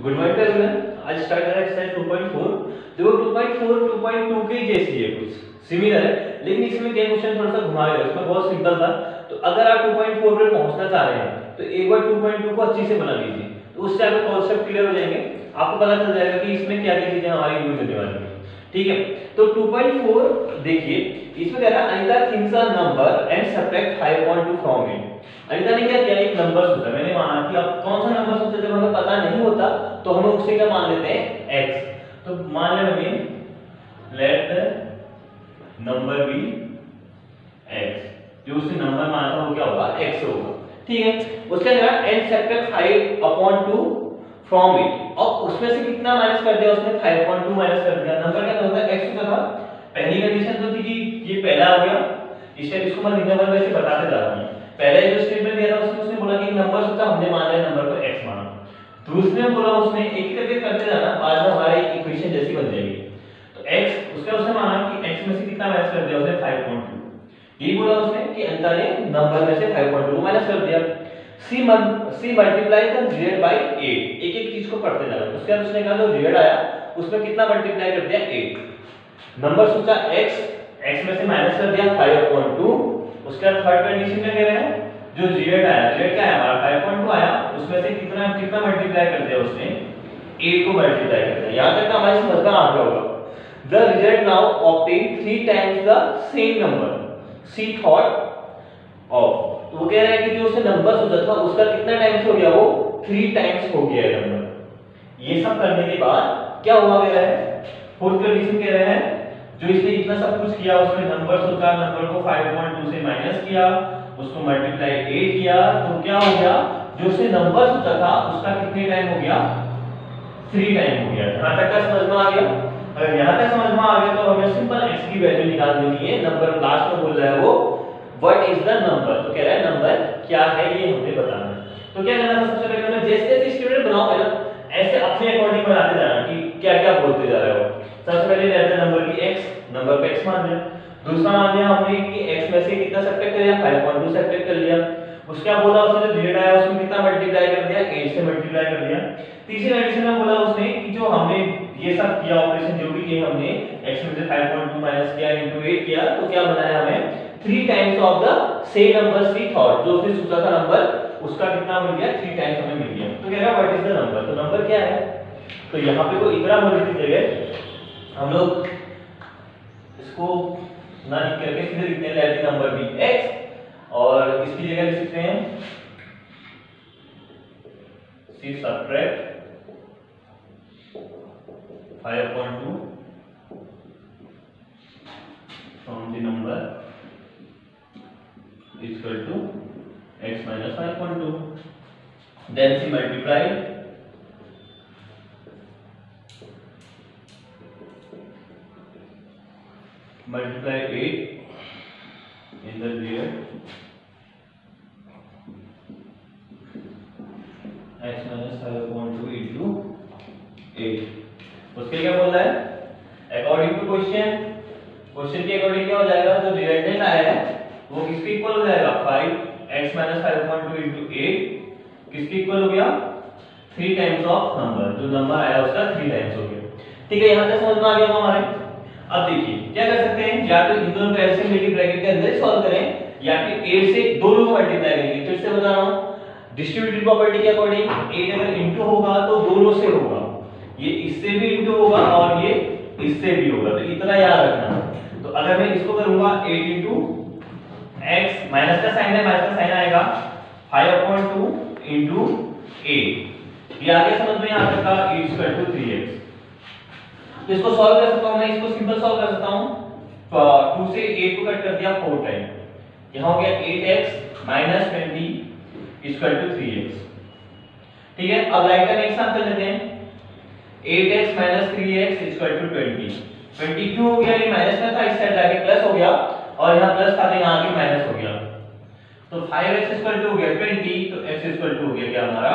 Good morning everyone. आज start करें exercise 2.4। देखो 2.4 2.2 के जैसी है, कुछ सिमिलर है, लेकिन इसमें क्या क्वेश्चन थोड़ा सा घुमा गया। उसमें बहुत सिंपल था। तो अगर आप 2.4 पे पहुंचना चाह रहे हैं तो एक बार 2.2 को अच्छे से बना लीजिए, तो उससे आपके कॉन्सेप्ट क्लियर हो जाएंगे। आपको पता चल जाएगा कि इसमें क्या क्या चीजें हमारी यूज होने वाली है। ठीक है, तो 2.4 देखिए, इसमें कह रहा है Anita thinks a number and subtract 5.2 from it. Anita ने क्या किया, एक नंबर सोचा। मैंने माना कि अब कौन सा नंबर सोचा, जब हमें पता नहीं होता तो हम उससे क्या मान लेते हैं, x। तो मान ले mummy, let the number be x। जो उसने नंबर माना था वो क्या होगा, x होगा। ठीक है, उसके बाद एंड सब्ट्रैक्ट 5/2 फ्रॉम इट। और उसमें से कितना माइनस कर दिया उसने, 5.2 माइनस कर दिया। नंबर क्या होता है, x होता था। पहली कंडीशन तो थी कि ये पहला हो गया। इसको मैं नंबर वैसे बताते जा रहा हूं। पहले जो स्टेटमेंट दिया था उसने बोला कि नंबर सोचा, हमने मान लिया नंबर को x माना। दूसरे बोला उसने, एक एक करके करते जाना, बाद में हमारी इक्वेशन जैसी बन जाएगी। तो x उसने माना कि x में से कितना माइनस कर दिया उसने, 5.2। यही बोला उसने कि अनिता ने नंबर में से 5.2 माइनस कर दिया। C multiply the divide by 8। एक एक चीज को पढ़ते जाना। उसके बाद उसने कहा जो डिवाइड आया उसमें कितना मल्टीप्लाई कर दिया, 8। नंबर सोचा x में से माइनस कर दिया 5.2। उसके बाद थर्ड कंडीशन में कह रहे हैं जो डिवाइड आया, डिवाइड क्या है हमारा 5.2 आया, उसमें से कितना कितना मल्टीप्लाई कर दिया उसने, 8 को मल्टीप्लाई कर दिया। यहां तक हमारी समझ में आ गया होगा। The result now obtain 3 times the same number she thought of. वो कह रहा है कि जो उसने नंबर सोचा था उसका कितना टाइम्स हो गया, वो 3 टाइम्स हो गया है नंबर। ये सब करने के बाद क्या हुआ कह रहा है, फोर्थ कंडीशन कह रहे हैं जो इसने इतना सब कुछ किया, उसने नंबर सोचा, नंबर को 5.2 से माइनस किया, उसको मल्टीप्लाई 8 किया, तो क्या हो गया, जो उसने नंबर सोचा था उसका कितने टाइम हो गया, 3 टाइम हो गया। यहां तक का समझ में आ गया। अगर यहां तक समझ में आ गया तो हमें सिंपल x की वैल्यू निकाल देनी है। नंबर लास्ट में बोल रहा है वो व्हाट इज द नंबर, तो कह रहा है नंबर क्या है ये हमें बताना है। तो क्या करना था, सबसे पहले हमें जैसे जैसे स्टूडेंट बनाओ पहले ऐसे अपने अकॉर्डिंग बनाते जाना कि क्या क्या बोलते जा रहे हो। सबसे पहले लेते नंबर की x, नंबर पे x मान लिया। दूसरा मान लिया हमने कि x में से कितना सब्ट्रैक्ट कर लिया, 5.2 सब्ट्रैक्ट कर लिया। उसके बाद बोला उसने जो डिवाइड आया उसमें कितना मल्टीप्लाई कर दिया, 8 से मल्टीप्लाई कर दिया। तीसरी कंडीशन में बोला उसने कि जो हमने ये सब किया ऑपरेशन जो भी किया हमने, x में से 5.2 माइनस किया इनटू 8 किया, तो क्या बनाया हमें 3 times of the same number she thought. जो उसने सोचा था नंबर उसका कितना मिल गया, 3 टाइम्स हमें मिल गया। तो कह रहा है व्हाट इज द नंबर, तो नंबर क्या है। तो यहां पे कोई इतना बोलने की जगह हम लोग इसको ना लिख करके सीधे लिखते हैं लेट नंबर बी x, और इसकी जगह लिख सकते हैं सी subtract 5.2 from the number is equal to x minus 5.2. Then she multiplied multiply 8 in the rear x minus 5.2 into 8। उसके क्या बोल रहा है, अकॉर्डिंग टू क्वेश्चन के अकॉर्डिंग क्या हो जाएगा, जो डिवाइडेंड आया है वो किसके इक्वल हो जाएगा, 5x minus 5.2 into 8 किसके इक्वल हो गया, 3 टाइम्स ऑफ नंबर, जो नंबर आया उसका 3 टाइम्स हो गया। ठीक है, यहां तक समझ में आ गया हमारे। अब देखिए क्या कर सकते हैं, या तो इन दोनों को एलसीएम लेके ब्रैकेट के अंदर ही सॉल्व करें, या फिर 8 से दोनों को मल्टीप्लाई करेंगे। फिर से बता रहा हूं, डिस्ट्रीब्यूटिव प्रॉपर्टी के अकॉर्डिंग 8 अगर इनटू होगा तो दोनों से होगा, ये इससे भी इनटू होगा और ये इससे भी होगा, तो इतना याद रखना। तो अगर मैं इसको करूंगा 8 into x, माइनस का साइन है, माइनस का साइन आएगा 5.2 into 8, ये आगे समझ में आ सकता है, e equal to 3x। तो इसको सॉल्व कर सकता हूं मैं, इसको सिंपल सॉल्व कर सकता हूं। 2 से 8 को कट कर दिया 4 टाइम, यहां हो गया 8x minus 20 equal to 3x। ठीक है, अब राइट हैंड एक साथ कर लेते हैं। 8x minus 3x equal to 20। 20 क्यों हो गया, ये माइनस में था, इस साइड जाके प्लस हो गया, और यहाँ प्लस था तो यहाँ आके माइनस हो गया। तो 5x equal to हो गया 20, तो x equal to हो गया क्या हमारा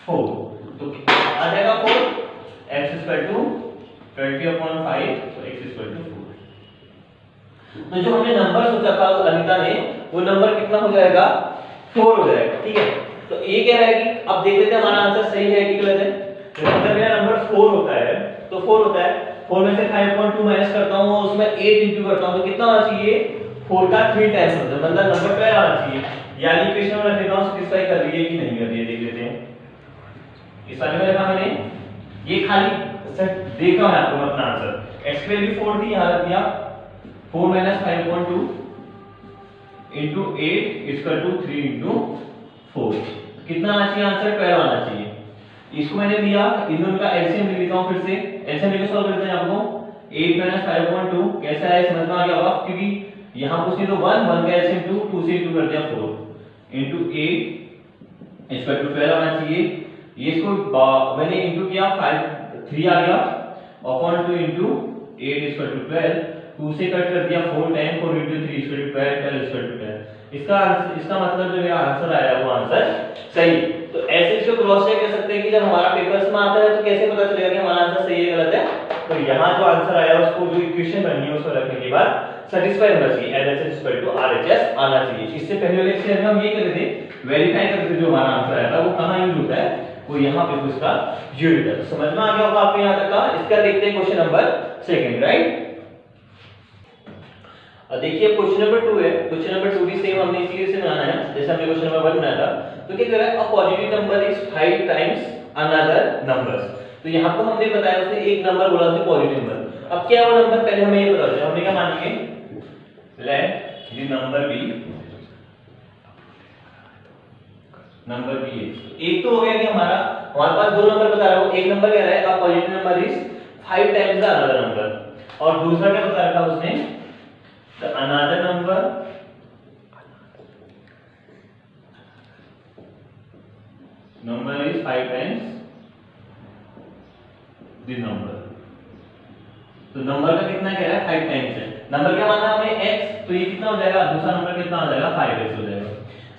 4। तो आ जाएगा 4, x equal to 20/5, तो x equal to 4। तो जो हमने नंबर सोचा था अनिता ने, वो नंबर कितना हो जाएगा, 4 हो जाएगा। ठीक है, तो ये कह रहा है कि अब देख लेते हैं हमारा आंसर सही है कि गलत है। तो 4 होता है। 4 में से 5.2 माइनस करता हूँ और उसमें 8 इंटू करता हूँ तो कितना होना चाहिए, 4 का 3 टाइम्स होता है, मतलब नंबर 12 आना चाहिए। यानी इक्वेशन में रख देता हूँ सेटिस्फाई कर रही है कि नहीं कर रही है, देख लेते हैं। इस वाले में रखा मैंने, ये खाली सर देखा है आपको अपना आंसर। x की वैल्यू 4 थी, यहाँ रख दिया 4 minus 5.2 into 8 equal to 3 into 4। कितना आना चाहिए आंसर, 12 आना चाहिए। इसको मैंने दिया, इन दोनों का एलसीएम ले लेता हूं फिर से, एलसीएम लेके सॉल्व करते हैं। आपको 8 माइनस 5.2 कैसा है समझ में आ गया होगा, क्योंकि यहां पूछनी तो 1 का एलसीएम 2 से इंटू कर दिया 4 इंटू 8 इक्वल टू 12 आना चाहिए। ये इसको मैंने इंटू किया 3 आ गया अपॉन 2 इंटू 8 इक्वल टू 12, 2 से कट कर दिया 4 10 4 into 3 equal to 12 12 equal to 12। इसका मतलब जो मेरा आंसर आया वो आंसर सही। तो ऐसे इसको क्रॉस चेक कर सकते हैं कि जब हमारा पेपर्स में आता है तो कैसे पता चलेगा कि हमारा आंसर सही है गलत है। तो यहाँ जो आंसर आया उसको जो इक्वेशन बननी है उसको रखने के बाद सेटिस्फाई होना चाहिए, LHS इक्वल टू RHS आना चाहिए। इससे पहले लेक्चर में हम ये करते थे, वेरीफाई करते थे जो हमारा आंसर आया था वो कहाँ यूज होता है, वो यहाँ पे उसका यूज होता है। समझ में आ गया होगा आपको यहाँ तक का। इसका देखते हैं क्वेश्चन नंबर 2, राइट। देखिए क्वेश्चन नंबर 2 है। क्वेश्चन नंबर 2 भी सेम हमने इसी से बनाना है जैसे हमने क्वेश्चन नंबर 1 बनाया था। तो क्या कह रहा है, a positive number is 5 times another numbers. तो यहाँ पर हमने बताया उसने एक नंबर बोला था पॉजिटिव नंबर। अब क्या वो नंबर, पहले हमें ये पता चला, हमने क्या मानेंगे, लेट द नंबर बी एक तो हो गया कि हमारे पास दो नंबर बता रहा है। एक नंबर कह रहा है a positive number is 5 times the another number, और दूसरा क्या बता रखा उसने, the another number is 5 times the number। तो नंबर का कितना कह रहा है, 5 टाइम्स है। नंबर क्या माना हमें x, तो ये कितना हो जाएगा, दूसरा नंबर कितना हो जाएगा, 5x हो जाएगा।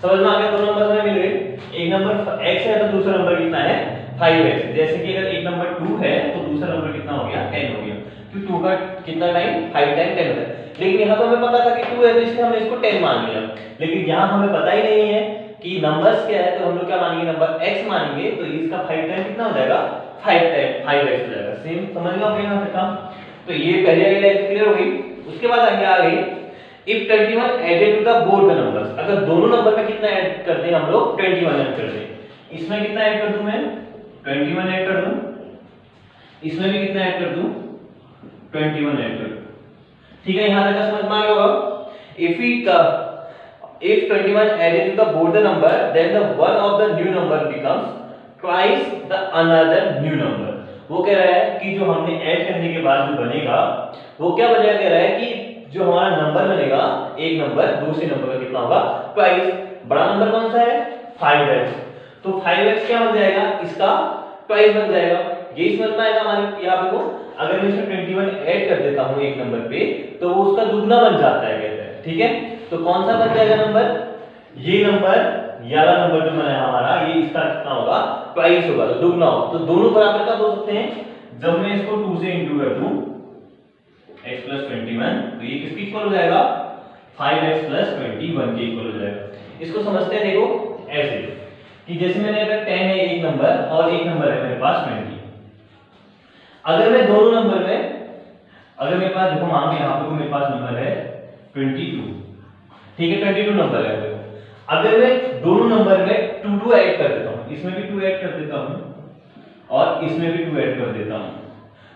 समझ में आ गया, दो नंबर हमें मिल गए, एक नंबर x है तो दूसरा नंबर कितना है 5x। जैसे कि अगर एक नंबर 2 है तो दूसरा नंबर कितना हो गया 10 हो गया, क्योंकि 2 का कितना टाइम 5 टाइम 10 होता है। लेकिन यहाँ तो हमें पता था कि 2 है तो इसलिए हमने इसको 10 मान लिया, लेकिन यहाँ हमें पता ही नहीं है कि नंबर्स क्या है, तो हम लोग क्या मानेंगे, नंबर x मानेंगे। तो इसका 5 टाइम कितना हो जाएगा, 5 टाइम 5x हो जाएगा। सेम समझ गए आप यहाँ तक काम। तो ये पहले वाली लाइन क्लियर हो गई। उसके बाद आगे आ गई if 21 added to the both the numbers. अगर दोनों नंबर में कितना ऐड करते हैं हम लोग, 21 ऐड करते हैं। इसमें कितना ऐड कर दूं मैं, 21 ऐड कर दूं, इसमें भी कितना ऐड कर दूं, 21 ऐड कर दूं। ठीक है, यहां तक समझ में आ गया होगा। if 21 added to the both the number, then the one of the new number becomes twice the another new number। वो कह रहा है कि जो हमने ऐड करने के बाद जो बनेगा वो क्या बनेगा, कह रहा है कि जो हमारा नंबर बनेगा, एक नंबर दूसरे नंबर का कितना होगा, ट्वाइस। बड़ा नंबर कौन सा है, 5x। तो 5x क्या बन जाएगा, इसका ट्वाइस बन जाएगा। यही समझ में आएगा हमारे यहाँ पे को। अगर मैं इसमें 21 ऐड कर देता हूँ एक नंबर पे तो वो उसका दुगना बन जाता है, कहते हैं। ठीक है, तो कौन सा बन जाएगा नंबर, ये नंबर, ये वाला नंबर जो बना है हमारा, ये इसका कितना होगा, ट्वाइस होगा, तो दुगना होगा। तो दोनों बराबर कब हो सकते हैं, जब मैं इसको 2 से इंटू कर दूं x + 21, तो ये किसके इक्वल हो जाएगा, 5x + 21 के इक्वल हो जाएगा। इसको समझते हैं, देखो ऐसे कि जैसे मैंने अगर 10 है एक नंबर और एक नंबर है मेरे पास 20। अगर मैं दोनों नंबर में, अगर मेरे पास देखो मान लो यहाँ पे मेरे पास नंबर है 22, ठीक है, 22 नंबर है। अगर मैं दोनों नंबर में 2 ऐड कर देता हूँ, इसमें भी 2 ऐड कर देता हूँ और इसमें भी 2 ऐड कर देता हूँ,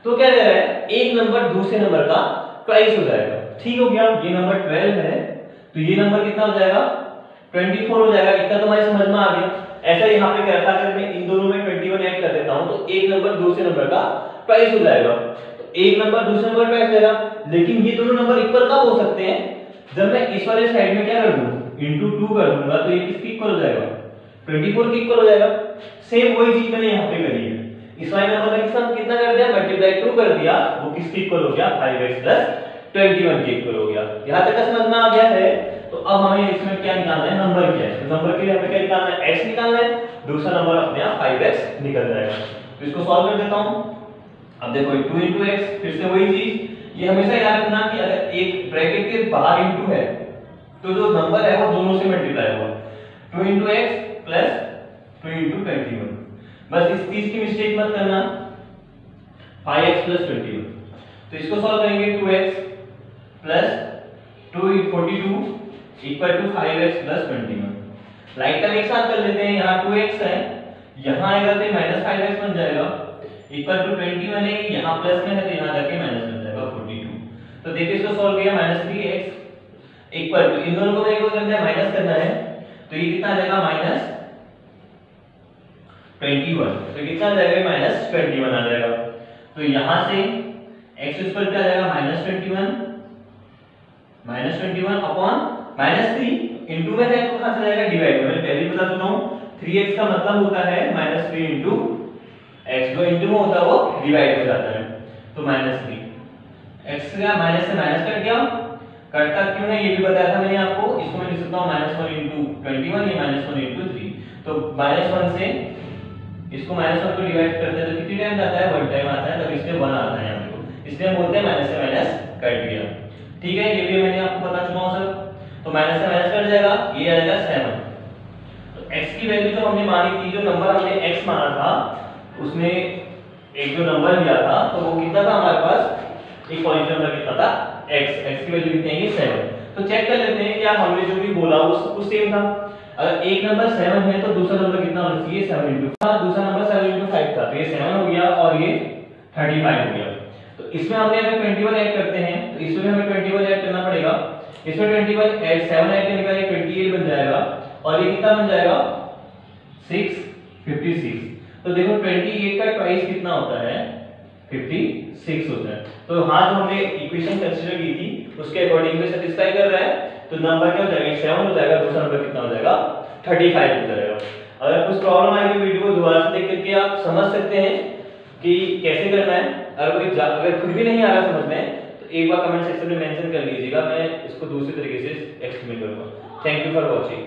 तो क्या कह रहा है, एक नंबर दूसरे नंबर का ट्वाइस हो जाएगा। ठीक हो गया, ये नंबर 12 है तो ये नंबर कितना हो जाएगा, 24 हो जाएगा। इतना तो हमारे समझ में आ गया। ऐसा यहाँ पे कह रहा था, अगर मैं इन दोनों में 21 ऐड कर देता हूँ तो एक नंबर दूसरे नंबर का ट्वाइस हो जाएगा। तो एक नंबर दूसरे नंबर ट्वाइस जाएगा, लेकिन ये दोनों नंबर इक्वल कब हो सकते हैं, जब मैं इस वाले साइड में क्या कर दूं, इंटू 2 कर दूंगा, तो ये किसके इक्वल हो जाएगा, 24 के इक्वल हो जाएगा। सेम वही चीज मैंने यहाँ पे करी है। इस वाले नंबर का कितना कर दिया, मल्टीप्लाई 2 कर दिया, वो किसके इक्वल हो गया, 5x + 21 के इक्वल हो गया। यहाँ तक समझ में आ गया है। तो अब हमें इसमें क्या निकालना है, नंबर क्या है। तो नंबर के लिए हमें क्या निकालना है, x निकालना है, दूसरा नंबर अपने आप 5x निकल जाएगा। तो इसको सॉल्व कर देता हूं। अब देखो 2 × x, फिर से वही चीज, ये हमेशा याद रखना कि अगर एक ब्रैकेट के बाहर इंटू है तो जो नंबर है वो दोनों से मल्टीप्लाई होगा। 2 × x + 2 × 21। बस इस चीज की मिस्टेक मत करना। 5x + 21। तो इसको सॉल्व करेंगे 2x + 242 = 5x + 21। लाइक का एक साथ कर लेते हैं, यहाँ 2x है, यहाँ आएगा तो -5x बन जाएगा, = 21 है, यहाँ प्लस में है तो यहाँ जाके माइनस बन जाएगा 42। तो देखिए इसको सॉल्व किया, -3x इन दोनों को देखो करना है, माइनस करना है, तो ये कितना आ जाएगा -21। तो कितना आ जाएगा -21 आ जाएगा। तो यहाँ से x स्क्वायर क्या आ जाएगा -21 अपॉन -3 इनटू में है तो कहां से जाएगा डिवाइड में। मैं पहले ही बता चुका हूं 3x का मतलब होता है -3 इनटू x, जो इनटू में होता है वो डिवाइड हो जाता है। तो -3 x का माइनस से माइनस कट गया, कटता क्यों है ये भी बताया था मैंने आपको। इसको मैं लिख सकता हूं -1 इनटू 21, ये -1 इनटू 3। तो -1 से इसको -1 को डिवाइड करते हैं तो कितनी टाइम जाता है, 1 टाइम आता है, तब इसमें 1 आता है यहां पे, इसलिए हम बोलते हैं माइनस से माइनस कट गया। ठीक है, ये भी मैंने आपको बता चुका हूं सर। तो माइनस से माइनस कट जाएगा, ये आ जाएगा 7। तो x की वैल्यू जो हमने मानी थी, जो नंबर हमने x माना था, उसमें एक जो नंबर लिया था तो वो कितना था हमारे पास, एक पॉजिटिव नंबर कितना था x की वैल्यू कितनी है 7। तो चेक कर लेते हैं क्या हमने जो भी बोला वो सब कुछ सेम था। अगर एक नंबर 7 है तो दूसरा नंबर कितना होना चाहिए 7 इनटू, दूसरा नंबर 7 इनटू 5 था, तो ये 7 हो गया और ये 35 हो गया। तो इसमें हमने अगर 21 ऐड करते हैं तो इसमें हमें 21 ऐड करना पड़ेगा, इसमें 21 ऐड 7 ऐड करने का ये 28 बन जाएगा और ये कितना बन जाएगा 656। तो देखो 28 का ट्वाइस कितना होता है 56 होता है। तो हाँ, जो हमने इक्वेशन कंसीडर की थी उसके अकॉर्डिंग में सेटिस्फाई कर रहा है। तो नंबर क्या हो जाएगा 7 हो जाएगा, दूसरा नंबर कितना हो जाएगा 35 हो जाएगा। अगर कुछ प्रॉब्लम आए तो वीडियो को दोबारा से देख करके आप समझ सकते हैं कि कैसे करना है। अगर खुद भी नहीं आ रहा समझ में तो एक बार कमेंट सेक्शन में मेंशन कर लीजिएगा, मैं इसको दूसरे तरीके से एक्सप्लेन करूंगा। Thank you for watching.